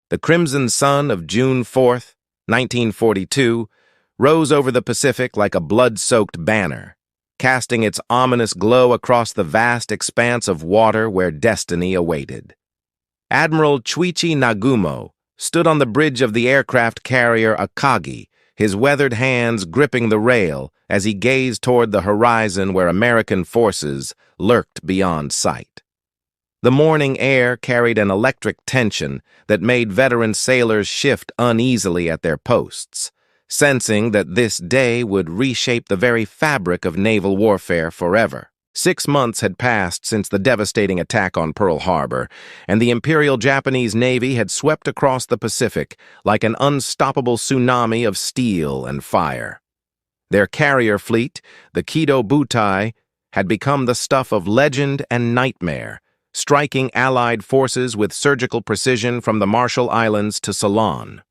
The crimson sun of June 4th, 1942, rose over the Pacific like a blood-soaked banner, casting its ominous glow across the vast expanse of water where destiny awaited. Admiral Chuichi Nagumo stood on the bridge of the aircraft carrier Akagi, his weathered hands gripping the rail as he gazed toward the horizon where American forces lurked beyond sight. The morning air carried an electric tension that made veteran sailors shift uneasily at their posts, sensing that this day would reshape the very fabric of naval warfare forever. 6 months had passed since the devastating attack on Pearl Harbor, and the Imperial Japanese Navy had swept across the Pacific like an unstoppable tsunami of steel and fire. Their carrier fleet, the Kido Butai, had become the stuff of legend and nightmare, striking Allied forces with surgical precision from the Marshall Islands to Ceylon.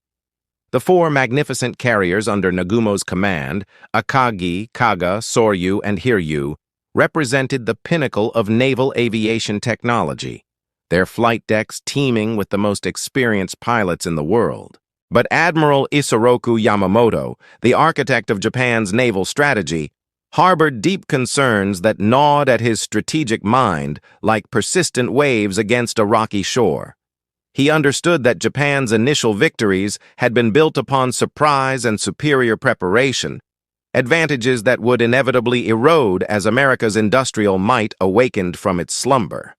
The 4 magnificent carriers under Nagumo's command, Akagi, Kaga, Soryu, and Hiryu, represented the pinnacle of naval aviation technology, their flight decks teeming with the most experienced pilots in the world. But Admiral Isoroku Yamamoto, the architect of Japan's naval strategy, harbored deep concerns that gnawed at his strategic mind like persistent waves against a rocky shore. He understood that Japan's initial victories had been built upon surprise and superior preparation, advantages that would inevitably erode as America's industrial might awakened from its slumber.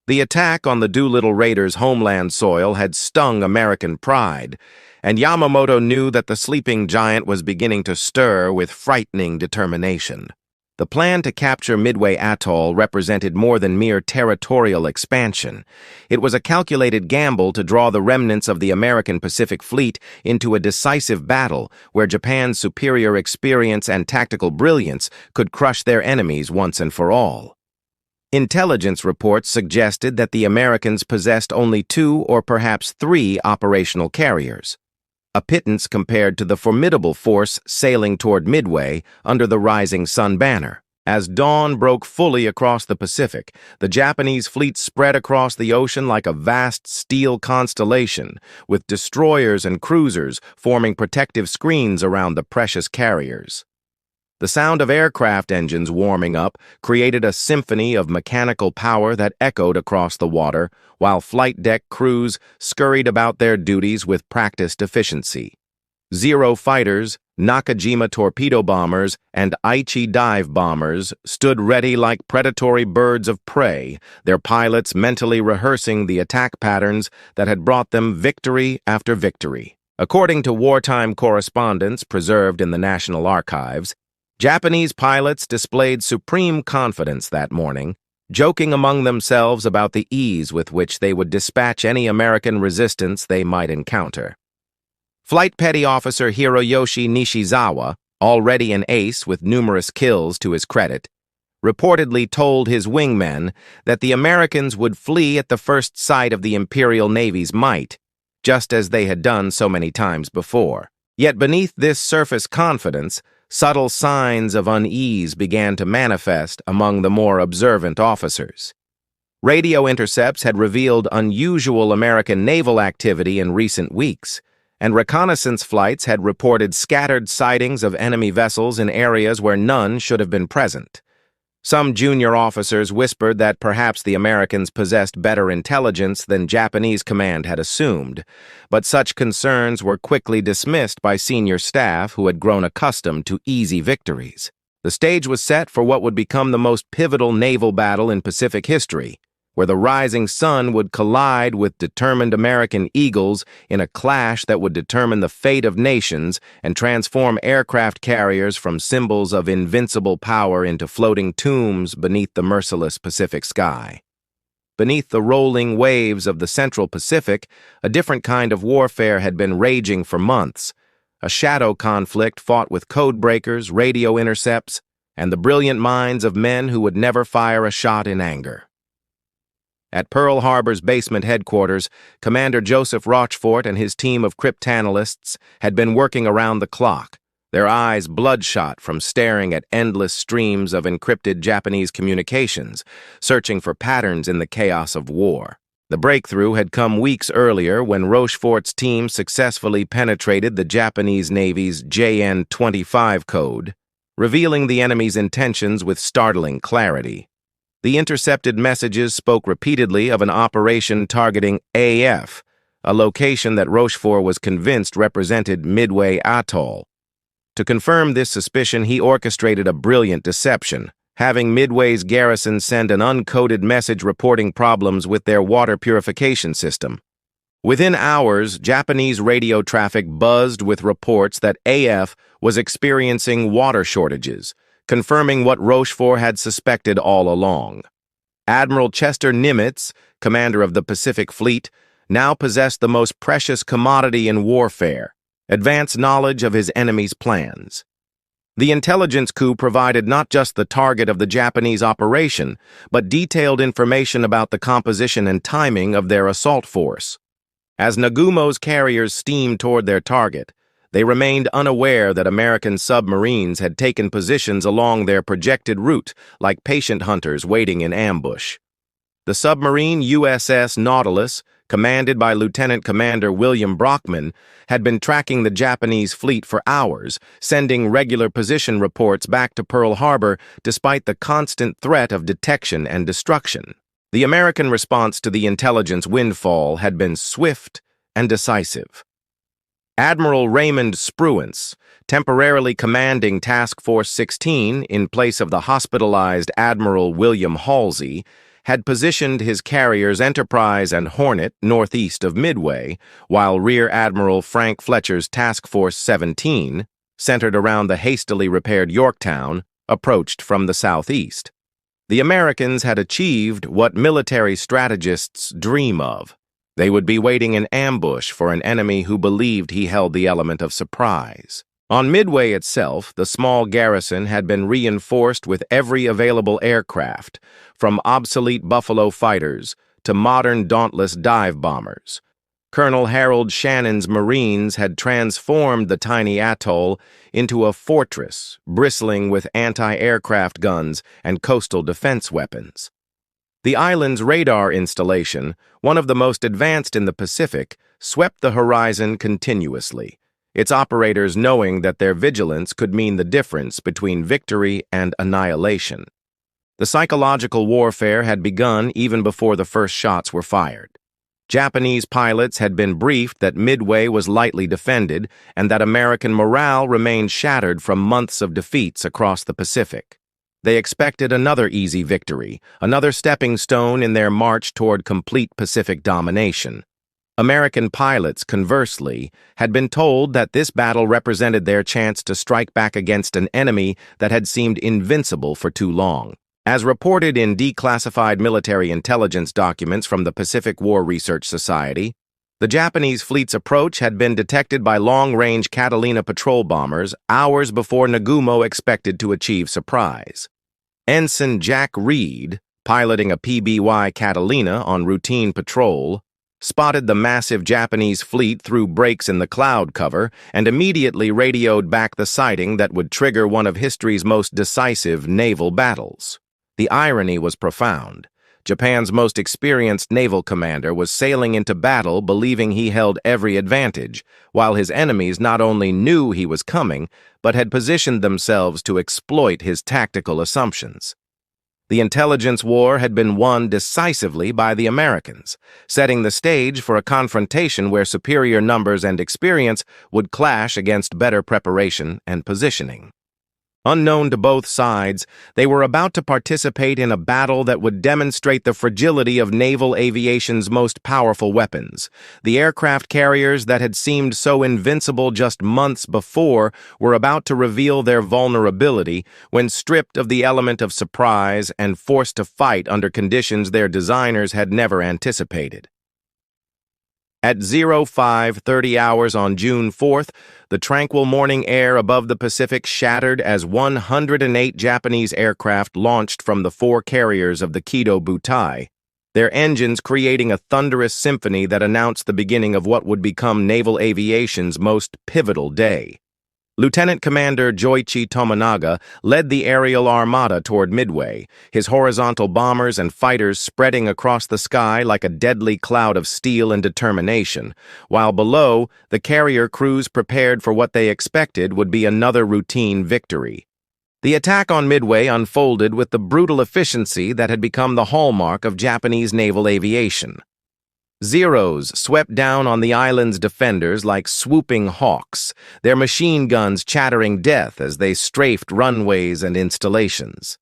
The attack on the Doolittle Raiders' homeland soil had stung American pride, and Yamamoto knew that the sleeping giant was beginning to stir with frightening determination. The plan to capture Midway Atoll represented more than mere territorial expansion. It was a calculated gamble to draw the remnants of the American Pacific Fleet into a decisive battle where Japan's superior experience and tactical brilliance could crush their enemies once and for all. Intelligence reports suggested that the Americans possessed only 2 or perhaps 3 operational carriers, a pittance compared to the formidable force sailing toward Midway under the rising sun banner. As dawn broke fully across the Pacific, the Japanese fleet spread across the ocean like a vast steel constellation, with destroyers and cruisers forming protective screens around the precious carriers. The sound of aircraft engines warming up created a symphony of mechanical power that echoed across the water, while flight deck crews scurried about their duties with practiced efficiency. Zero fighters, Nakajima torpedo bombers, and Aichi dive bombers stood ready like predatory birds of prey, their pilots mentally rehearsing the attack patterns that had brought them victory after victory. According to wartime correspondence preserved in the National Archives, Japanese pilots displayed supreme confidence that morning, joking among themselves about the ease with which they would dispatch any American resistance they might encounter. Flight Petty Officer Hiroyoshi Nishizawa, already an ace with numerous kills to his credit, reportedly told his wingmen that the Americans would flee at the first sight of the Imperial Navy's might, just as they had done so many times before. Yet beneath this surface confidence, subtle signs of unease began to manifest among the more observant officers. Radio intercepts had revealed unusual American naval activity in recent weeks, and reconnaissance flights had reported scattered sightings of enemy vessels in areas where none should have been present. Some junior officers whispered that perhaps the Americans possessed better intelligence than Japanese command had assumed, but such concerns were quickly dismissed by senior staff who had grown accustomed to easy victories. The stage was set for what would become the most pivotal naval battle in Pacific history, where the rising sun would collide with determined American eagles in a clash that would determine the fate of nations and transform aircraft carriers from symbols of invincible power into floating tombs beneath the merciless Pacific sky. Beneath the rolling waves of the Central Pacific, a different kind of warfare had been raging for months, a shadow conflict fought with code breakers, radio intercepts, and the brilliant minds of men who would never fire a shot in anger. At Pearl Harbor's basement headquarters, Commander Joseph Rochefort and his team of cryptanalysts had been working around the clock, their eyes bloodshot from staring at endless streams of encrypted Japanese communications, searching for patterns in the chaos of war. The breakthrough had come weeks earlier when Rochefort's team successfully penetrated the Japanese Navy's JN-25 code, revealing the enemy's intentions with startling clarity. The intercepted messages spoke repeatedly of an operation targeting AF, a location that Rochefort was convinced represented Midway Atoll. To confirm this suspicion, he orchestrated a brilliant deception, having Midway's garrison send an uncoded message reporting problems with their water purification system. Within hours, Japanese radio traffic buzzed with reports that AF was experiencing water shortages, confirming what Rochefort had suspected all along. Admiral Chester Nimitz, commander of the Pacific Fleet, now possessed the most precious commodity in warfare: advanced knowledge of his enemy's plans. The intelligence coup provided not just the target of the Japanese operation, but detailed information about the composition and timing of their assault force. As Nagumo's carriers steamed toward their target, they remained unaware that American submarines had taken positions along their projected route, like patient hunters waiting in ambush. The submarine USS Nautilus, commanded by Lieutenant Commander William Brockman, had been tracking the Japanese fleet for hours, sending regular position reports back to Pearl Harbor despite the constant threat of detection and destruction. The American response to the intelligence windfall had been swift and decisive. Admiral Raymond Spruance, temporarily commanding Task Force 16 in place of the hospitalized Admiral William Halsey, had positioned his carriers Enterprise and Hornet northeast of Midway, while Rear Admiral Frank Fletcher's Task Force 17, centered around the hastily repaired Yorktown, approached from the southeast. The Americans had achieved what military strategists dream of. They would be waiting in ambush for an enemy who believed he held the element of surprise. On Midway itself, the small garrison had been reinforced with every available aircraft, from obsolete Buffalo fighters to modern Dauntless dive bombers. Colonel Harold Shannon's Marines had transformed the tiny atoll into a fortress bristling with anti-aircraft guns and coastal defense weapons. The island's radar installation, one of the most advanced in the Pacific, swept the horizon continuously, its operators knowing that their vigilance could mean the difference between victory and annihilation. The psychological warfare had begun even before the first shots were fired. Japanese pilots had been briefed that Midway was lightly defended and that American morale remained shattered from months of defeats across the Pacific. They expected another easy victory, another stepping stone in their march toward complete Pacific domination. American pilots, conversely, had been told that this battle represented their chance to strike back against an enemy that had seemed invincible for too long. As reported in declassified military intelligence documents from the Pacific War Research Society, the Japanese fleet's approach had been detected by long-range Catalina patrol bombers hours before Nagumo expected to achieve surprise. Ensign Jack Reed, piloting a PBY Catalina on routine patrol, spotted the massive Japanese fleet through breaks in the cloud cover and immediately radioed back the sighting that would trigger one of history's most decisive naval battles. The irony was profound. Japan's most experienced naval commander was sailing into battle believing he held every advantage, while his enemies not only knew he was coming, but had positioned themselves to exploit his tactical assumptions. The intelligence war had been won decisively by the Americans, setting the stage for a confrontation where superior numbers and experience would clash against better preparation and positioning. Unknown to both sides, they were about to participate in a battle that would demonstrate the fragility of naval aviation's most powerful weapons. The aircraft carriers that had seemed so invincible just months before were about to reveal their vulnerability when stripped of the element of surprise and forced to fight under conditions their designers had never anticipated. At 05:30 hours on June 4th, the tranquil morning air above the Pacific shattered as 108 Japanese aircraft launched from the four carriers of the Kido Butai, their engines creating a thunderous symphony that announced the beginning of what would become naval aviation's most pivotal day. Lieutenant Commander Joichi Tominaga led the aerial armada toward Midway, his horizontal bombers and fighters spreading across the sky like a deadly cloud of steel and determination, while below, the carrier crews prepared for what they expected would be another routine victory. The attack on Midway unfolded with the brutal efficiency that had become the hallmark of Japanese naval aviation. Zeros swept down on the island's defenders like swooping hawks, their machine guns chattering death as they strafed runways and installations.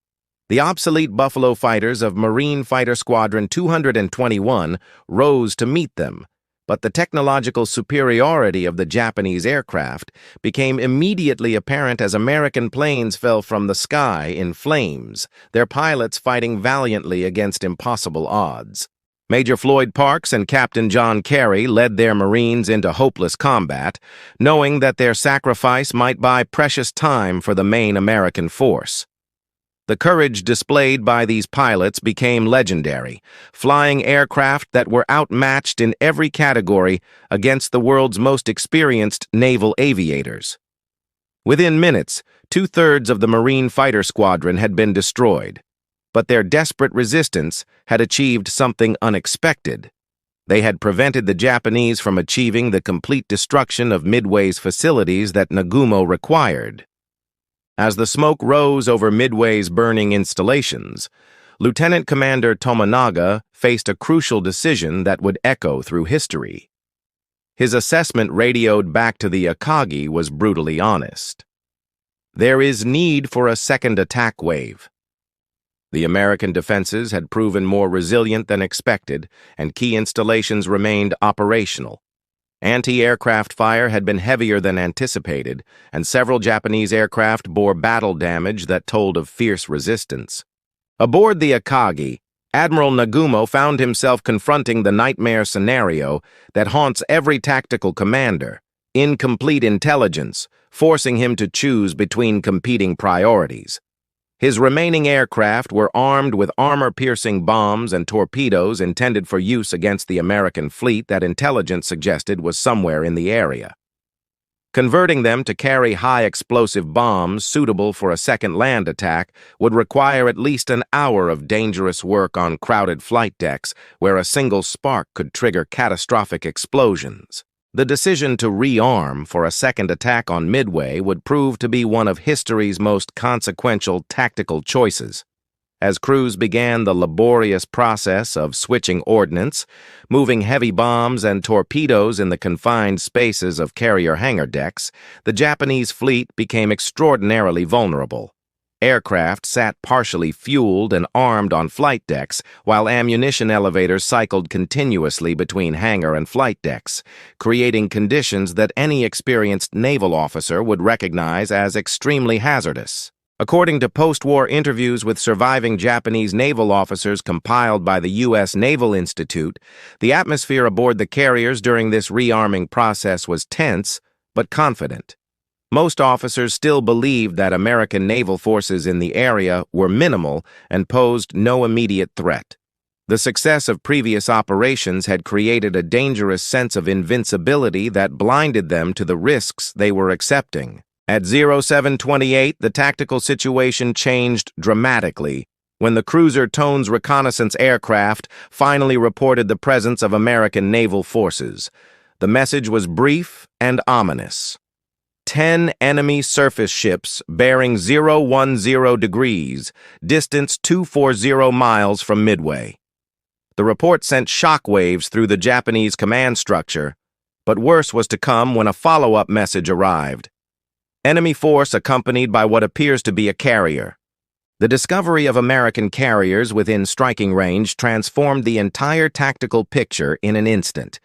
The obsolete Buffalo fighters of Marine Fighter Squadron 221 rose to meet them, but the technological superiority of the Japanese aircraft became immediately apparent as American planes fell from the sky in flames, their pilots fighting valiantly against impossible odds. Major Floyd Parks and Captain John Carey led their Marines into hopeless combat, knowing that their sacrifice might buy precious time for the main American force. The courage displayed by these pilots became legendary, flying aircraft that were outmatched in every category against the world's most experienced naval aviators. Within minutes, 2/3 of the Marine Fighter Squadron had been destroyed. But their desperate resistance had achieved something unexpected. They had prevented the Japanese from achieving the complete destruction of Midway's facilities that Nagumo required. As the smoke rose over Midway's burning installations, Lieutenant Commander Tominaga faced a crucial decision that would echo through history. His assessment radioed back to the Akagi was brutally honest. There is need for a second attack wave. The American defenses had proven more resilient than expected, and key installations remained operational. Anti-aircraft fire had been heavier than anticipated, and several Japanese aircraft bore battle damage that told of fierce resistance. Aboard the Akagi, Admiral Nagumo found himself confronting the nightmare scenario that haunts every tactical commander: incomplete intelligence, forcing him to choose between competing priorities. His remaining aircraft were armed with armor-piercing bombs and torpedoes intended for use against the American fleet that intelligence suggested was somewhere in the area. Converting them to carry high-explosive bombs suitable for a second land attack would require at least an hour of dangerous work on crowded flight decks where a single spark could trigger catastrophic explosions. The decision to rearm for a second attack on Midway would prove to be one of history's most consequential tactical choices. As crews began the laborious process of switching ordnance, moving heavy bombs and torpedoes in the confined spaces of carrier hangar decks, the Japanese fleet became extraordinarily vulnerable. Aircraft sat partially fueled and armed on flight decks, while ammunition elevators cycled continuously between hangar and flight decks, creating conditions that any experienced naval officer would recognize as extremely hazardous. According to post-war interviews with surviving Japanese naval officers compiled by the U.S. Naval Institute, the atmosphere aboard the carriers during this rearming process was tense but confident. Most officers still believed that American naval forces in the area were minimal and posed no immediate threat. The success of previous operations had created a dangerous sense of invincibility that blinded them to the risks they were accepting. At 0728, the tactical situation changed dramatically when the cruiser Tone's reconnaissance aircraft finally reported the presence of American naval forces. The message was brief and ominous. 10 enemy surface ships bearing 010 degrees, distance 240 miles from Midway. The report sent shockwaves through the Japanese command structure, but worse was to come when a follow-up message arrived. Enemy force accompanied by what appears to be a carrier. The discovery of American carriers within striking range transformed the entire tactical picture in an instant.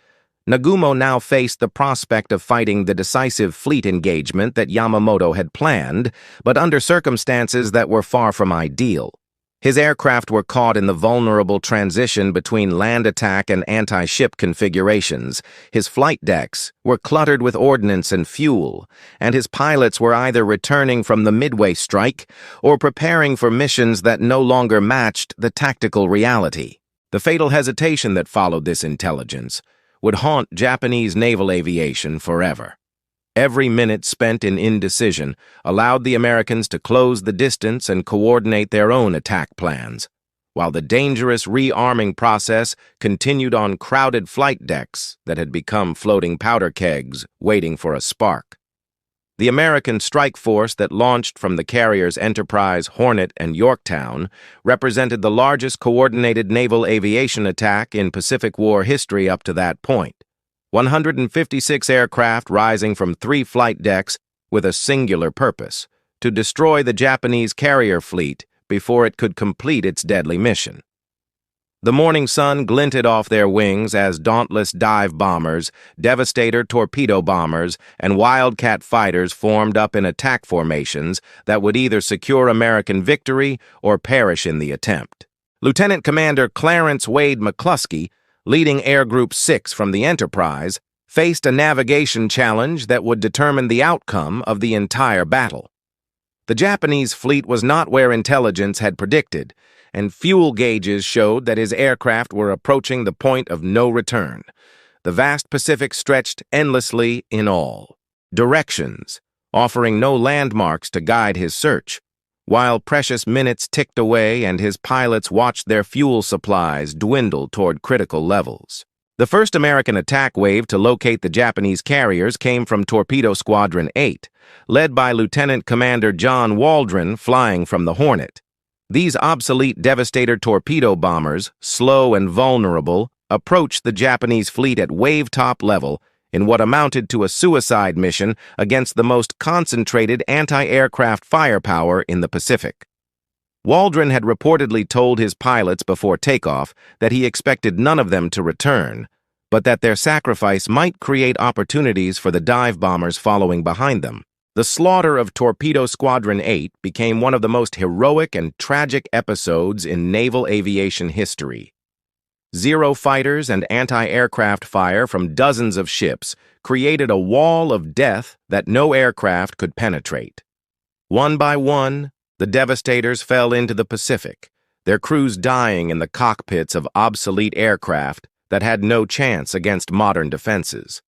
Nagumo now faced the prospect of fighting the decisive fleet engagement that Yamamoto had planned, but under circumstances that were far from ideal. His aircraft were caught in the vulnerable transition between land attack and anti-ship configurations. His flight decks were cluttered with ordnance and fuel, and his pilots were either returning from the Midway strike or preparing for missions that no longer matched the tactical reality. The fatal hesitation that followed this intelligence would haunt Japanese naval aviation forever. Every minute spent in indecision allowed the Americans to close the distance and coordinate their own attack plans, while the dangerous rearming process continued on crowded flight decks that had become floating powder kegs waiting for a spark. The American strike force that launched from the carriers Enterprise, Hornet, and Yorktown represented the largest coordinated naval aviation attack in Pacific War history up to that point. 156 aircraft rising from 3 flight decks with a singular purpose: to destroy the Japanese carrier fleet before it could complete its deadly mission. The morning sun glinted off their wings as dauntless dive bombers, Devastator torpedo bombers, and Wildcat fighters formed up in attack formations that would either secure American victory or perish in the attempt. Lieutenant Commander Clarence Wade McCluskey, leading Air Group 6 from the Enterprise, faced a navigation challenge that would determine the outcome of the entire battle. The Japanese fleet was not where intelligence had predicted, and fuel gauges showed that his aircraft were approaching the point of no return. The vast Pacific stretched endlessly in all directions, offering no landmarks to guide his search, while precious minutes ticked away and his pilots watched their fuel supplies dwindle toward critical levels. The first American attack wave to locate the Japanese carriers came from Torpedo Squadron 8, led by Lieutenant Commander John Waldron, flying from the Hornet. These obsolete Devastator torpedo bombers, slow and vulnerable, approached the Japanese fleet at wave-top level in what amounted to a suicide mission against the most concentrated anti-aircraft firepower in the Pacific. Waldron had reportedly told his pilots before takeoff that he expected none of them to return, but that their sacrifice might create opportunities for the dive bombers following behind them. The slaughter of Torpedo Squadron 8 became one of the most heroic and tragic episodes in naval aviation history. Zero fighters and anti-aircraft fire from dozens of ships created a wall of death that no aircraft could penetrate. One by one, the Devastators fell into the Pacific, their crews dying in the cockpits of obsolete aircraft that had no chance against modern defenses.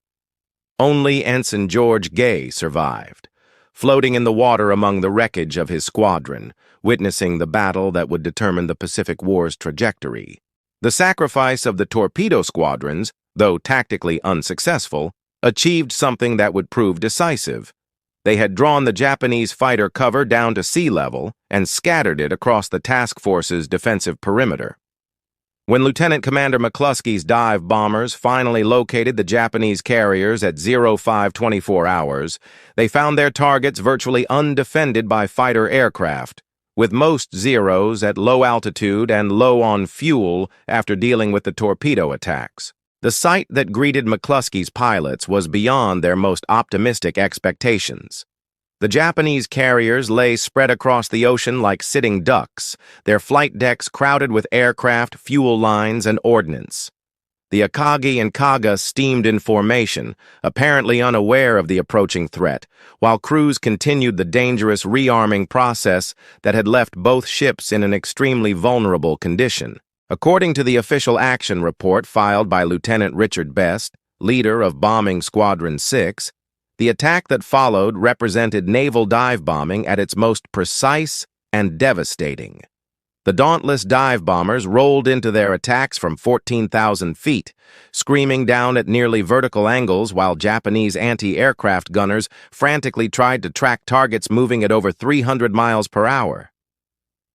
Only Ensign George Gay survived, floating in the water among the wreckage of his squadron, witnessing the battle that would determine the Pacific War's trajectory. The sacrifice of the torpedo squadrons, though tactically unsuccessful, achieved something that would prove decisive. They had drawn the Japanese fighter cover down to sea level and scattered it across the task force's defensive perimeter. When Lieutenant Commander McCluskey's dive bombers finally located the Japanese carriers at 0524 hours, they found their targets virtually undefended by fighter aircraft, with most Zeros at low altitude and low on fuel after dealing with the torpedo attacks. The sight that greeted McCluskey's pilots was beyond their most optimistic expectations. The Japanese carriers lay spread across the ocean like sitting ducks, their flight decks crowded with aircraft, fuel lines, and ordnance. The Akagi and Kaga steamed in formation, apparently unaware of the approaching threat, while crews continued the dangerous rearming process that had left both ships in an extremely vulnerable condition. According to the official action report filed by Lieutenant Richard Best, leader of Bombing Squadron 6, the attack that followed represented naval dive bombing at its most precise and devastating. The dauntless dive bombers rolled into their attacks from 14,000 feet, screaming down at nearly vertical angles while Japanese anti-aircraft gunners frantically tried to track targets moving at over 300 miles per hour.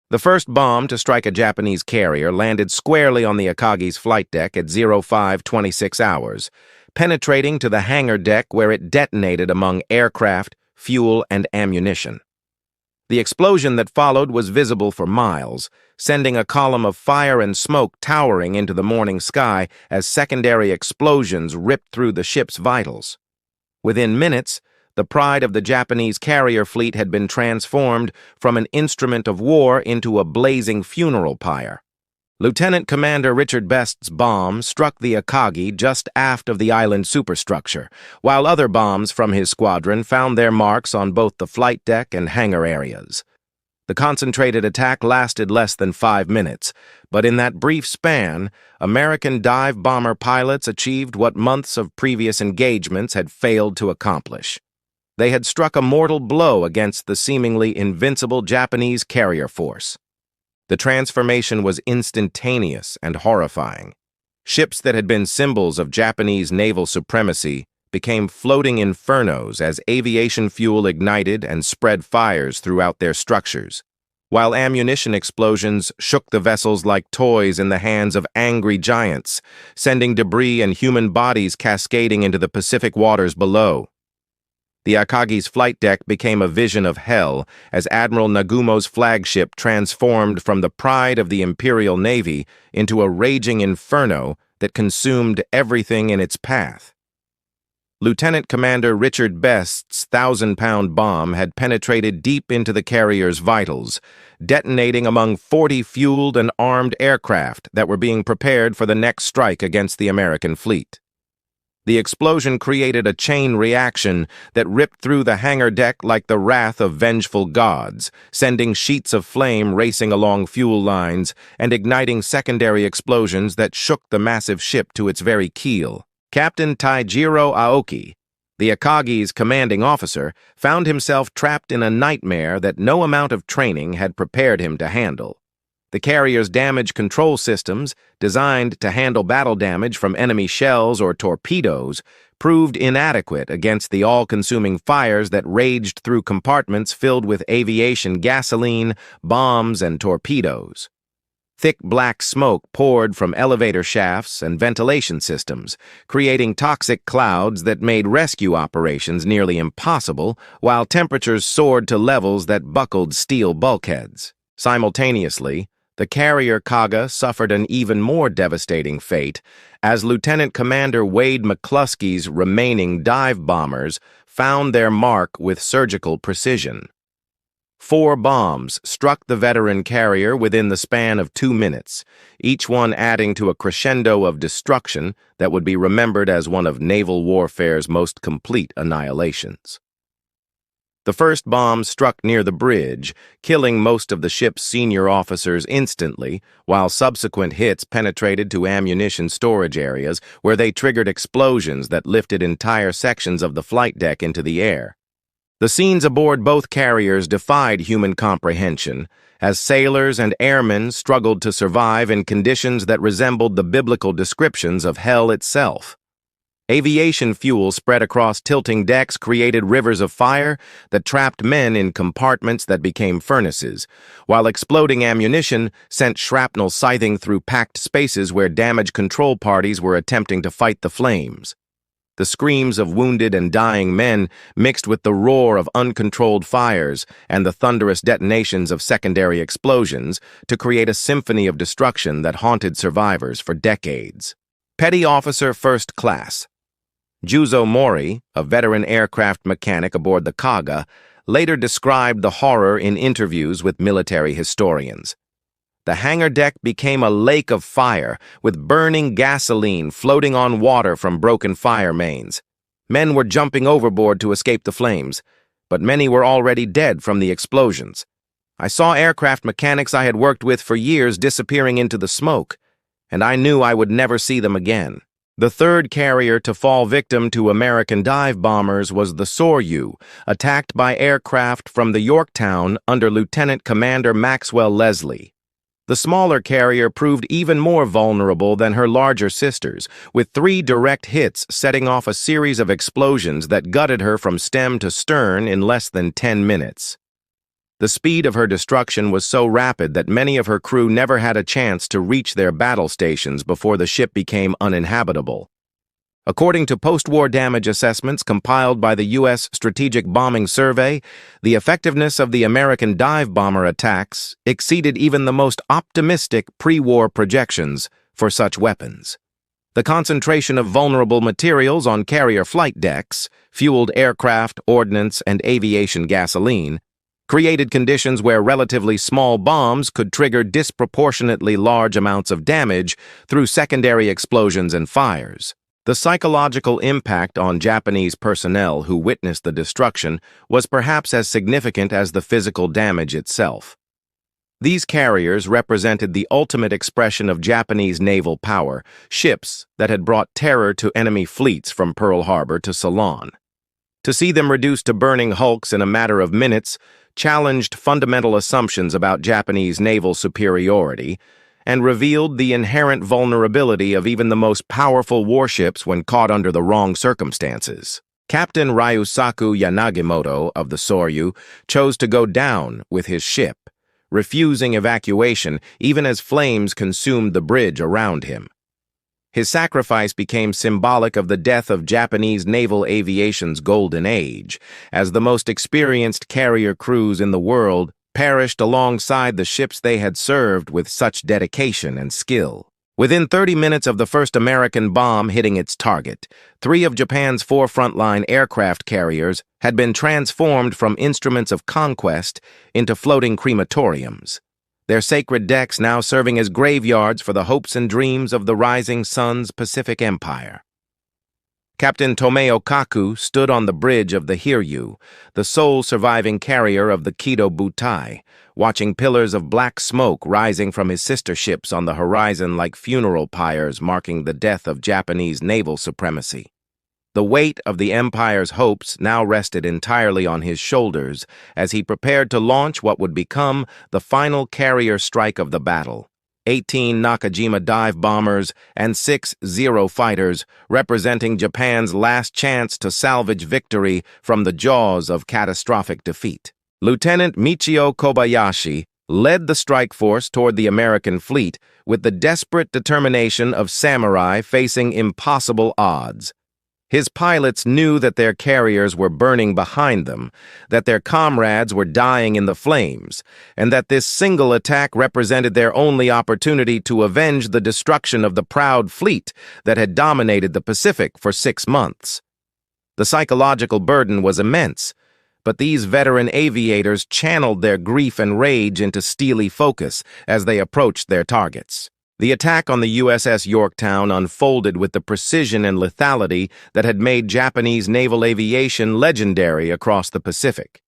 The first bomb to strike a Japanese carrier landed squarely on the Akagi's flight deck at 0526 hours, penetrating to the hangar deck where it detonated among aircraft, fuel, and ammunition. The explosion that followed was visible for miles, sending a column of fire and smoke towering into the morning sky as secondary explosions ripped through the ship's vitals. Within minutes, the pride of the Japanese carrier fleet had been transformed from an instrument of war into a blazing funeral pyre. Lieutenant Commander Richard Best's bomb struck the Akagi just aft of the island superstructure, while other bombs from his squadron found their marks on both the flight deck and hangar areas. The concentrated attack lasted less than 5 minutes, but in that brief span, American dive bomber pilots achieved what months of previous engagements had failed to accomplish. They had struck a mortal blow against the seemingly invincible Japanese carrier force. The transformation was instantaneous and horrifying. Ships that had been symbols of Japanese naval supremacy became floating infernos as aviation fuel ignited and spread fires throughout their structures, while ammunition explosions shook the vessels like toys in the hands of angry giants, sending debris and human bodies cascading into the Pacific waters below. The Akagi's flight deck became a vision of hell as Admiral Nagumo's flagship transformed from the pride of the Imperial Navy into a raging inferno that consumed everything in its path. Lieutenant Commander Richard Best's 1,000-pound bomb had penetrated deep into the carrier's vitals, detonating among 40 fueled and armed aircraft that were being prepared for the next strike against the American fleet. The explosion created a chain reaction that ripped through the hangar deck like the wrath of vengeful gods, sending sheets of flame racing along fuel lines and igniting secondary explosions that shook the massive ship to its very keel. Captain Taijiro Aoki, the Akagi's commanding officer, found himself trapped in a nightmare that no amount of training had prepared him to handle. The carrier's damage control systems, designed to handle battle damage from enemy shells or torpedoes, proved inadequate against the all-consuming fires that raged through compartments filled with aviation gasoline, bombs, and torpedoes. Thick black smoke poured from elevator shafts and ventilation systems, creating toxic clouds that made rescue operations nearly impossible, while temperatures soared to levels that buckled steel bulkheads. Simultaneously, the carrier Kaga suffered an even more devastating fate as Lieutenant Commander Wade McCluskey's remaining dive bombers found their mark with surgical precision. 4 bombs struck the veteran carrier within the span of 2 minutes, each one adding to a crescendo of destruction that would be remembered as one of naval warfare's most complete annihilations. The first bomb struck near the bridge, killing most of the ship's senior officers instantly, while subsequent hits penetrated to ammunition storage areas where they triggered explosions that lifted entire sections of the flight deck into the air. The scenes aboard both carriers defied human comprehension, as sailors and airmen struggled to survive in conditions that resembled the biblical descriptions of hell itself. Aviation fuel spread across tilting decks created rivers of fire that trapped men in compartments that became furnaces, while exploding ammunition sent shrapnel scything through packed spaces where damage control parties were attempting to fight the flames. The screams of wounded and dying men mixed with the roar of uncontrolled fires and the thunderous detonations of secondary explosions to create a symphony of destruction that haunted survivors for decades. Petty Officer First Class Juzo Mori, a veteran aircraft mechanic aboard the Kaga, later described the horror in interviews with military historians. The hangar deck became a lake of fire, with burning gasoline floating on water from broken fire mains. Men were jumping overboard to escape the flames, but many were already dead from the explosions. I saw aircraft mechanics I had worked with for years disappearing into the smoke, and I knew I would never see them again. The third carrier to fall victim to American dive bombers was the Soryu, attacked by aircraft from the Yorktown under Lieutenant Commander Maxwell Leslie. The smaller carrier proved even more vulnerable than her larger sisters, with 3 direct hits setting off a series of explosions that gutted her from stem to stern in less than 10 minutes. The speed of her destruction was so rapid that many of her crew never had a chance to reach their battle stations before the ship became uninhabitable. According to post-war damage assessments compiled by the U.S. Strategic Bombing Survey, the effectiveness of the American dive bomber attacks exceeded even the most optimistic pre-war projections for such weapons. The concentration of vulnerable materials on carrier flight decks, fueled aircraft, ordnance, and aviation gasoline, created conditions where relatively small bombs could trigger disproportionately large amounts of damage through secondary explosions and fires. The psychological impact on Japanese personnel who witnessed the destruction was perhaps as significant as the physical damage itself. These carriers represented the ultimate expression of Japanese naval power, ships that had brought terror to enemy fleets from Pearl Harbor to Ceylon. To see them reduced to burning hulks in a matter of minutes challenged fundamental assumptions about Japanese naval superiority and revealed the inherent vulnerability of even the most powerful warships when caught under the wrong circumstances. Captain Ryusaku Yanagimoto of the Soryu chose to go down with his ship, refusing evacuation even as flames consumed the bridge around him. His sacrifice became symbolic of the death of Japanese naval aviation's golden age, as the most experienced carrier crews in the world perished alongside the ships they had served with such dedication and skill. Within 30 minutes of the first American bomb hitting its target, 3 of Japan's 4 frontline aircraft carriers had been transformed from instruments of conquest into floating crematoriums, their sacred decks now serving as graveyards for the hopes and dreams of the rising sun's Pacific Empire. Captain Tomeo Kaku stood on the bridge of the Hiryu, the sole surviving carrier of the Kido Butai, watching pillars of black smoke rising from his sister ships on the horizon like funeral pyres marking the death of Japanese naval supremacy. The weight of the Empire's hopes now rested entirely on his shoulders as he prepared to launch what would become the final carrier strike of the battle. 18 Nakajima dive bombers and 6 Zero fighters, representing Japan's last chance to salvage victory from the jaws of catastrophic defeat. Lieutenant Michio Kobayashi led the strike force toward the American fleet with the desperate determination of samurai facing impossible odds. His pilots knew that their carriers were burning behind them, that their comrades were dying in the flames, and that this single attack represented their only opportunity to avenge the destruction of the proud fleet that had dominated the Pacific for 6 months. The psychological burden was immense, but these veteran aviators channeled their grief and rage into steely focus as they approached their targets. The attack on the USS Yorktown unfolded with the precision and lethality that had made Japanese naval aviation legendary across the Pacific.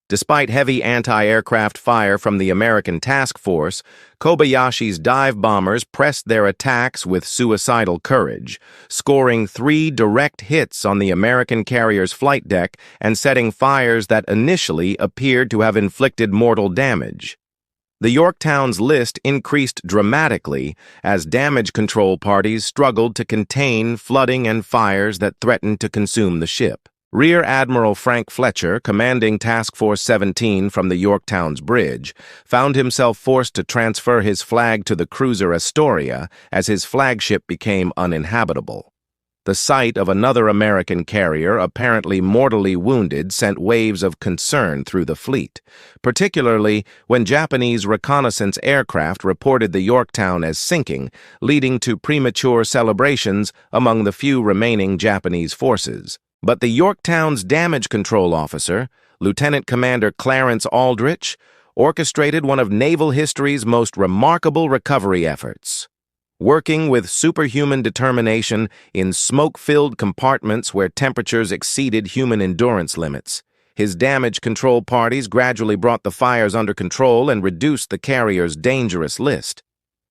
Despite heavy anti-aircraft fire from the American task force, Kobayashi's dive bombers pressed their attacks with suicidal courage, scoring 3 direct hits on the American carrier's flight deck and setting fires that initially appeared to have inflicted mortal damage. The Yorktown's list increased dramatically as damage control parties struggled to contain flooding and fires that threatened to consume the ship. Rear Admiral Frank Fletcher, commanding Task Force 17 from the Yorktown's bridge, found himself forced to transfer his flag to the cruiser Astoria as his flagship became uninhabitable. The sight of another American carrier, apparently mortally wounded, sent waves of concern through the fleet, particularly when Japanese reconnaissance aircraft reported the Yorktown as sinking, leading to premature celebrations among the few remaining Japanese forces. But the Yorktown's damage control officer, Lieutenant Commander Clarence Aldrich, orchestrated one of naval history's most remarkable recovery efforts. Working with superhuman determination in smoke-filled compartments where temperatures exceeded human endurance limits, his damage control parties gradually brought the fires under control and reduced the carrier's dangerous list.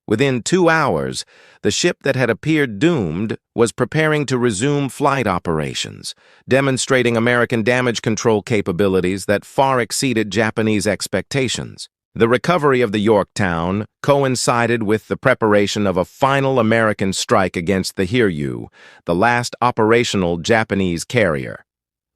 Within 2 hours, the ship that had appeared doomed was preparing to resume flight operations, demonstrating American damage control capabilities that far exceeded Japanese expectations. The recovery of the Yorktown coincided with the preparation of a final American strike against the Hiryu, the last operational Japanese carrier.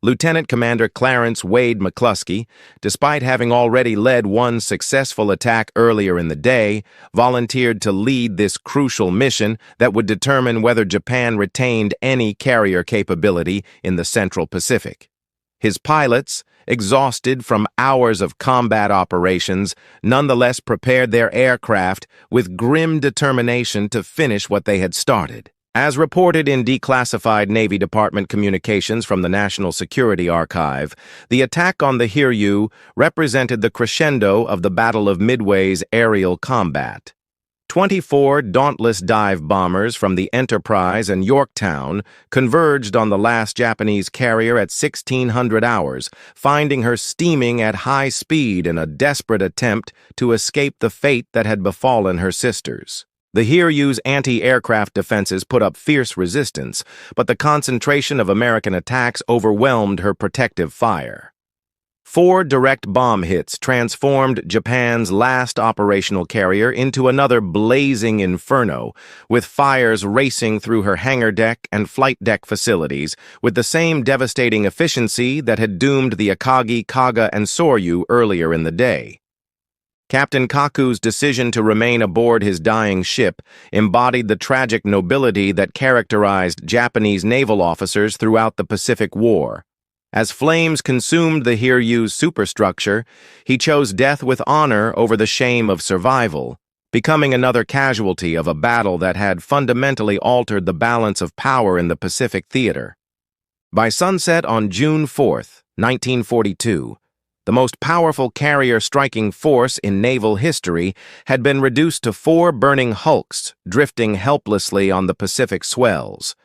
Lieutenant Commander Clarence Wade McCluskey, despite having already led one successful attack earlier in the day, volunteered to lead this crucial mission that would determine whether Japan retained any carrier capability in the Central Pacific. His pilots, exhausted from hours of combat operations, nonetheless prepared their aircraft with grim determination to finish what they had started. As reported in declassified Navy Department communications from the National Security Archive, the attack on the Hiryu represented the crescendo of the Battle of Midway's aerial combat. 24 dauntless dive bombers from the Enterprise and Yorktown converged on the last Japanese carrier at 1600 hours, finding her steaming at high speed in a desperate attempt to escape the fate that had befallen her sisters. The Hiryu's anti-aircraft defenses put up fierce resistance, but the concentration of American attacks overwhelmed her protective fire. 4 direct bomb hits transformed Japan's last operational carrier into another blazing inferno, with fires racing through her hangar deck and flight deck facilities with the same devastating efficiency that had doomed the Akagi, Kaga, and Soryu earlier in the day. Captain Kaku's decision to remain aboard his dying ship embodied the tragic nobility that characterized Japanese naval officers throughout the Pacific War. As flames consumed the Hiryu's superstructure, he chose death with honor over the shame of survival, becoming another casualty of a battle that had fundamentally altered the balance of power in the Pacific theater. By sunset on June 4, 1942, the most powerful carrier-striking force in naval history had been reduced to 4 burning hulks drifting helplessly on the Pacific swells.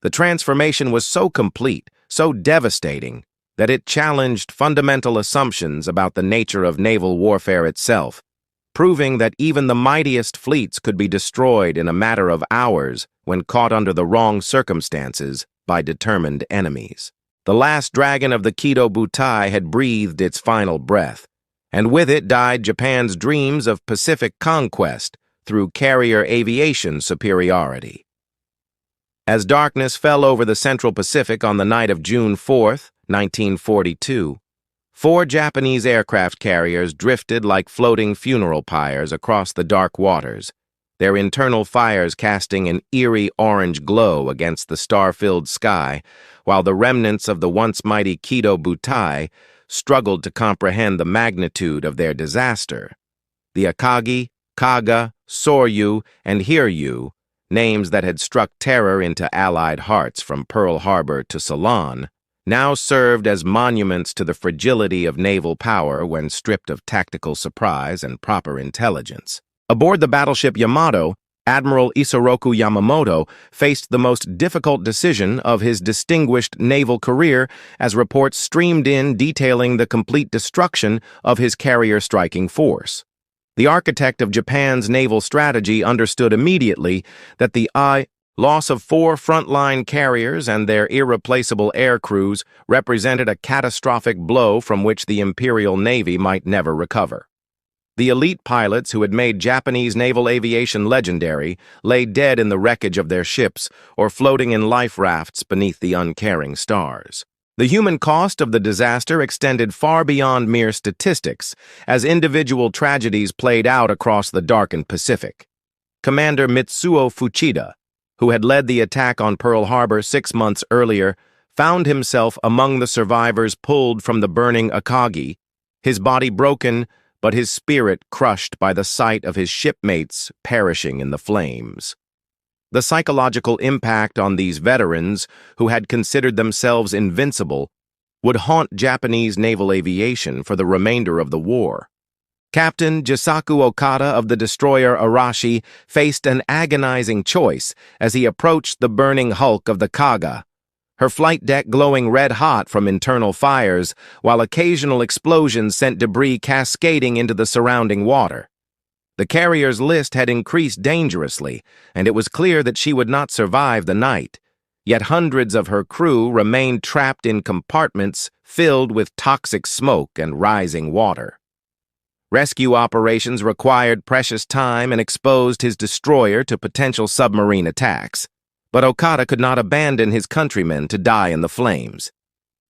The transformation was so complete, so devastating, that it challenged fundamental assumptions about the nature of naval warfare itself, proving that even the mightiest fleets could be destroyed in a matter of hours when caught under the wrong circumstances by determined enemies. The last dragon of the Kido Butai had breathed its final breath, and with it died Japan's dreams of Pacific conquest through carrier aviation superiority. As darkness fell over the Central Pacific on the night of June 4, 1942, 4 Japanese aircraft carriers drifted like floating funeral pyres across the dark waters, their internal fires casting an eerie orange glow against the star-filled sky, while the remnants of the once mighty Kido Butai struggled to comprehend the magnitude of their disaster. The Akagi, Kaga, Soryu, and Hiryu, names that had struck terror into Allied hearts from Pearl Harbor to Ceylon, now served as monuments to the fragility of naval power when stripped of tactical surprise and proper intelligence. Aboard the battleship Yamato, Admiral Isoroku Yamamoto faced the most difficult decision of his distinguished naval career as reports streamed in detailing the complete destruction of his carrier-striking force. The architect of Japan's naval strategy understood immediately that the loss of 4 frontline carriers and their irreplaceable air crews represented a catastrophic blow from which the Imperial Navy might never recover. The elite pilots who had made Japanese naval aviation legendary lay dead in the wreckage of their ships or floating in life rafts beneath the uncaring stars. The human cost of the disaster extended far beyond mere statistics, as individual tragedies played out across the darkened Pacific. Commander Mitsuo Fuchida, who had led the attack on Pearl Harbor 6 months earlier, found himself among the survivors pulled from the burning Akagi, his body broken, but his spirit crushed by the sight of his shipmates perishing in the flames. The psychological impact on these veterans, who had considered themselves invincible, would haunt Japanese naval aviation for the remainder of the war. Captain Jisaku Okada of the destroyer Arashi faced an agonizing choice as he approached the burning hulk of the Kaga, her flight deck glowing red-hot from internal fires, while occasional explosions sent debris cascading into the surrounding water. The carrier's list had increased dangerously, and it was clear that she would not survive the night. Yet hundreds of her crew remained trapped in compartments filled with toxic smoke and rising water. Rescue operations required precious time and exposed his destroyer to potential submarine attacks. But Okada could not abandon his countrymen to die in the flames.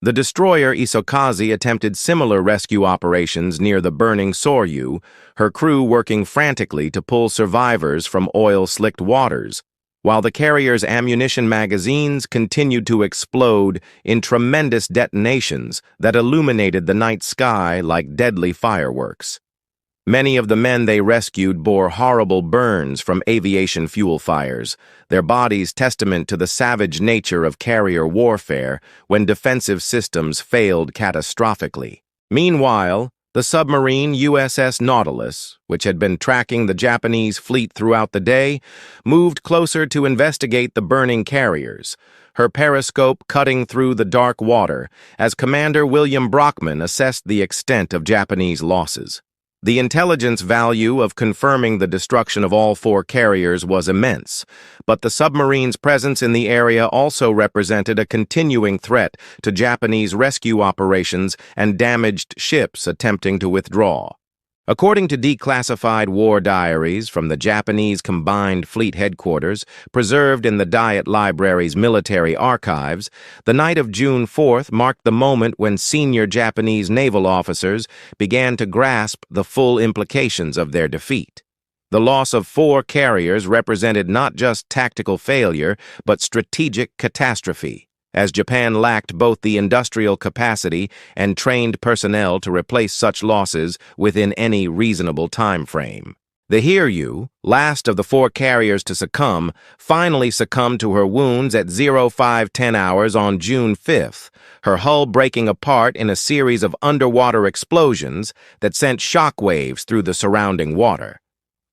The destroyer Isokazi attempted similar rescue operations near the burning Soryu, her crew working frantically to pull survivors from oil-slicked waters, while the carrier's ammunition magazines continued to explode in tremendous detonations that illuminated the night sky like deadly fireworks. Many of the men they rescued bore horrible burns from aviation fuel fires, their bodies testament to the savage nature of carrier warfare when defensive systems failed catastrophically. Meanwhile, the submarine USS Nautilus, which had been tracking the Japanese fleet throughout the day, moved closer to investigate the burning carriers, her periscope cutting through the dark water as Commander William Brockman assessed the extent of Japanese losses. The intelligence value of confirming the destruction of all four carriers was immense, but the submarine's presence in the area also represented a continuing threat to Japanese rescue operations and damaged ships attempting to withdraw. According to declassified war diaries from the Japanese Combined Fleet Headquarters, preserved in the Diet Library's military archives, the night of June 4th marked the moment when senior Japanese naval officers began to grasp the full implications of their defeat. The loss of four carriers represented not just tactical failure, but strategic catastrophe, as Japan lacked both the industrial capacity and trained personnel to replace such losses within any reasonable time frame. The Hiryu, last of the four carriers to succumb, finally succumbed to her wounds at 0510 hours on June 5th, her hull breaking apart in a series of underwater explosions that sent shockwaves through the surrounding water.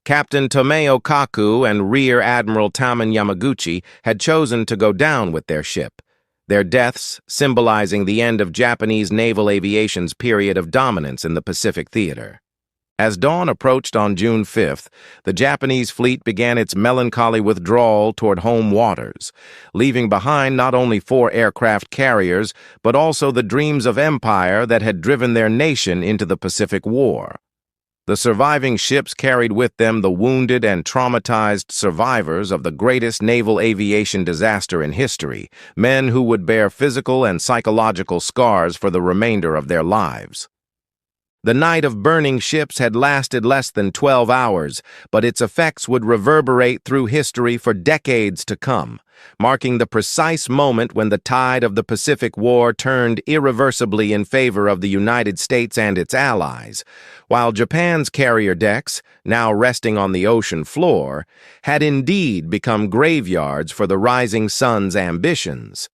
Captain Tomeo Kaku and Rear Admiral Taman Yamaguchi had chosen to go down with their ship, their deaths symbolizing the end of Japanese naval aviation's period of dominance in the Pacific theater. As dawn approached on June 5th, the Japanese fleet began its melancholy withdrawal toward home waters, leaving behind not only four aircraft carriers, but also the dreams of empire that had driven their nation into the Pacific War. The surviving ships carried with them the wounded and traumatized survivors of the greatest naval aviation disaster in history, men who would bear physical and psychological scars for the remainder of their lives. The night of burning ships had lasted less than 12 hours, but its effects would reverberate through history for decades to come, marking the precise moment when the tide of the Pacific War turned irreversibly in favor of the United States and its allies, while Japan's carrier decks, now resting on the ocean floor, had indeed become graveyards for the rising sun's ambitions.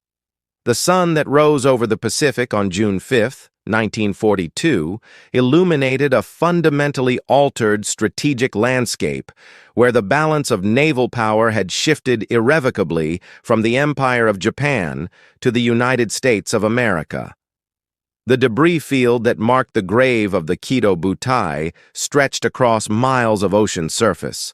The sun that rose over the Pacific on June 5th, 1942, illuminated a fundamentally altered strategic landscape where the balance of naval power had shifted irrevocably from the Empire of Japan to the United States of America. The debris field that marked the grave of the Kido Butai stretched across miles of ocean surface.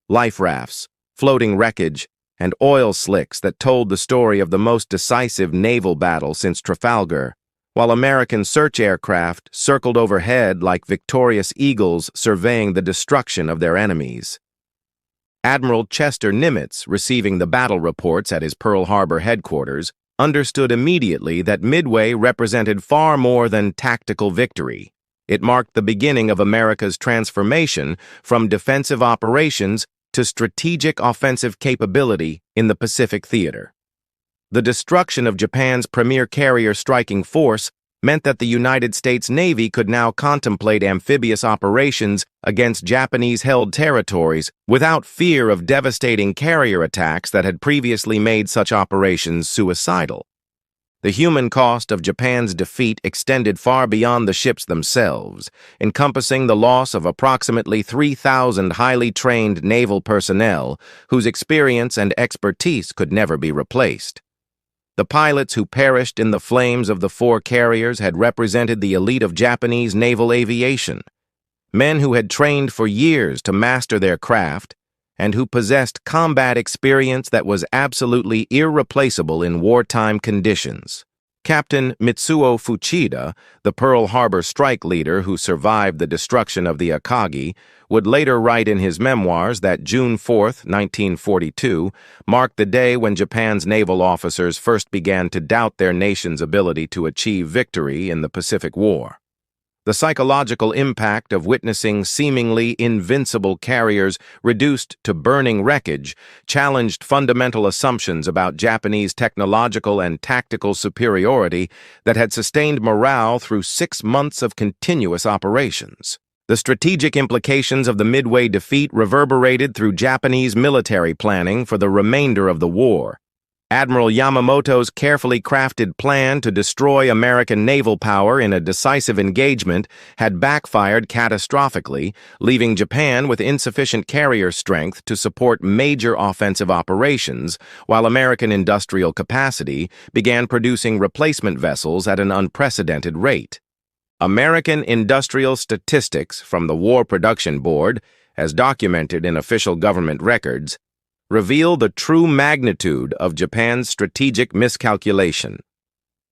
Life rafts, floating wreckage, and oil slicks that told the story of the most decisive naval battle since Trafalgar, while American search aircraft circled overhead like victorious eagles surveying the destruction of their enemies. Admiral Chester Nimitz, receiving the battle reports at his Pearl Harbor headquarters, understood immediately that Midway represented far more than tactical victory. It marked the beginning of America's transformation from defensive operations to strategic offensive capability in the Pacific theater. The destruction of Japan's premier carrier striking force meant that the United States Navy could now contemplate amphibious operations against Japanese-held territories without fear of devastating carrier attacks that had previously made such operations suicidal. The human cost of Japan's defeat extended far beyond the ships themselves, encompassing the loss of approximately 3,000 highly trained naval personnel whose experience and expertise could never be replaced. The pilots who perished in the flames of the four carriers had represented the elite of Japanese naval aviation, men who had trained for years to master their craft and who possessed combat experience that was absolutely irreplaceable in wartime conditions. Captain Mitsuo Fuchida, the Pearl Harbor strike leader who survived the destruction of the Akagi, would later write in his memoirs that June 4, 1942, marked the day when Japan's naval officers first began to doubt their nation's ability to achieve victory in the Pacific War. The psychological impact of witnessing seemingly invincible carriers reduced to burning wreckage challenged fundamental assumptions about Japanese technological and tactical superiority that had sustained morale through 6 months of continuous operations. The strategic implications of the Midway defeat reverberated through Japanese military planning for the remainder of the war. Admiral Yamamoto's carefully crafted plan to destroy American naval power in a decisive engagement had backfired catastrophically, leaving Japan with insufficient carrier strength to support major offensive operations, while American industrial capacity began producing replacement vessels at an unprecedented rate. American industrial statistics from the War Production Board, as documented in official government records, reveal the true magnitude of Japan's strategic miscalculation.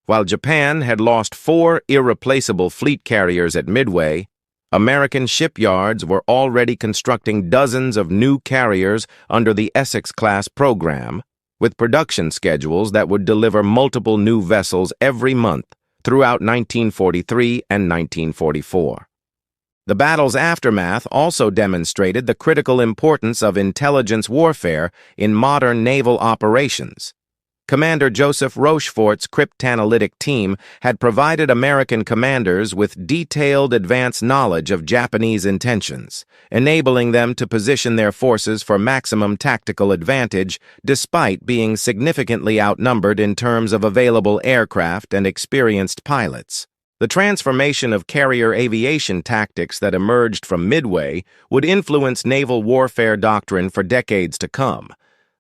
While Japan had lost 4 irreplaceable fleet carriers at Midway, American shipyards were already constructing dozens of new carriers under the Essex-class program, with production schedules that would deliver multiple new vessels every month throughout 1943 and 1944. The battle's aftermath also demonstrated the critical importance of intelligence warfare in modern naval operations. Commander Joseph Rochefort's cryptanalytic team had provided American commanders with detailed advance knowledge of Japanese intentions, enabling them to position their forces for maximum tactical advantage despite being significantly outnumbered in terms of available aircraft and experienced pilots. The transformation of carrier aviation tactics that emerged from Midway would influence naval warfare doctrine for decades to come.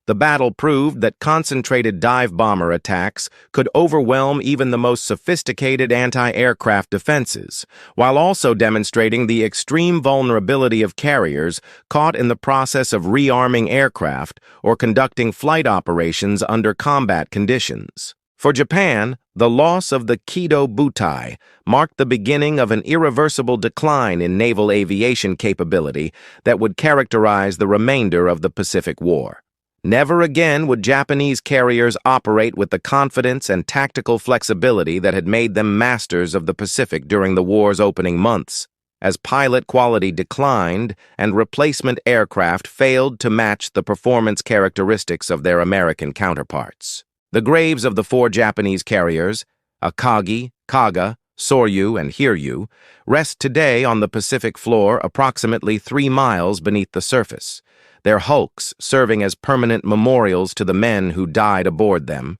The battle proved that concentrated dive bomber attacks could overwhelm even the most sophisticated anti-aircraft defenses, while also demonstrating the extreme vulnerability of carriers caught in the process of rearming aircraft or conducting flight operations under combat conditions. For Japan, the loss of the Kido Butai marked the beginning of an irreversible decline in naval aviation capability that would characterize the remainder of the Pacific War. Never again would Japanese carriers operate with the confidence and tactical flexibility that had made them masters of the Pacific during the war's opening months, as pilot quality declined and replacement aircraft failed to match the performance characteristics of their American counterparts. The graves of the 4 Japanese carriers, Akagi, Kaga, Soryu, and Hiryu, rest today on the Pacific floor approximately 3 miles beneath the surface, their hulks serving as permanent memorials to the men who died aboard them,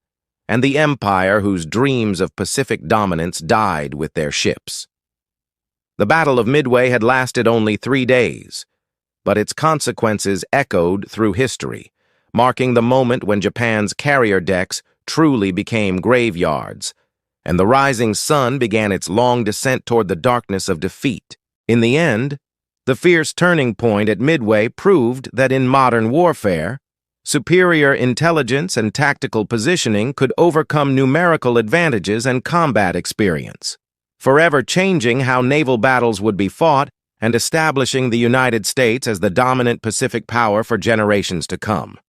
and the empire whose dreams of Pacific dominance died with their ships. The Battle of Midway had lasted only 3 days, but its consequences echoed through history, marking the moment when Japan's carrier decks truly became graveyards, and the rising sun began its long descent toward the darkness of defeat. In the end, the fierce turning point at Midway proved that in modern warfare, superior intelligence and tactical positioning could overcome numerical advantages and combat experience, forever changing how naval battles would be fought and establishing the United States as the dominant Pacific power for generations to come.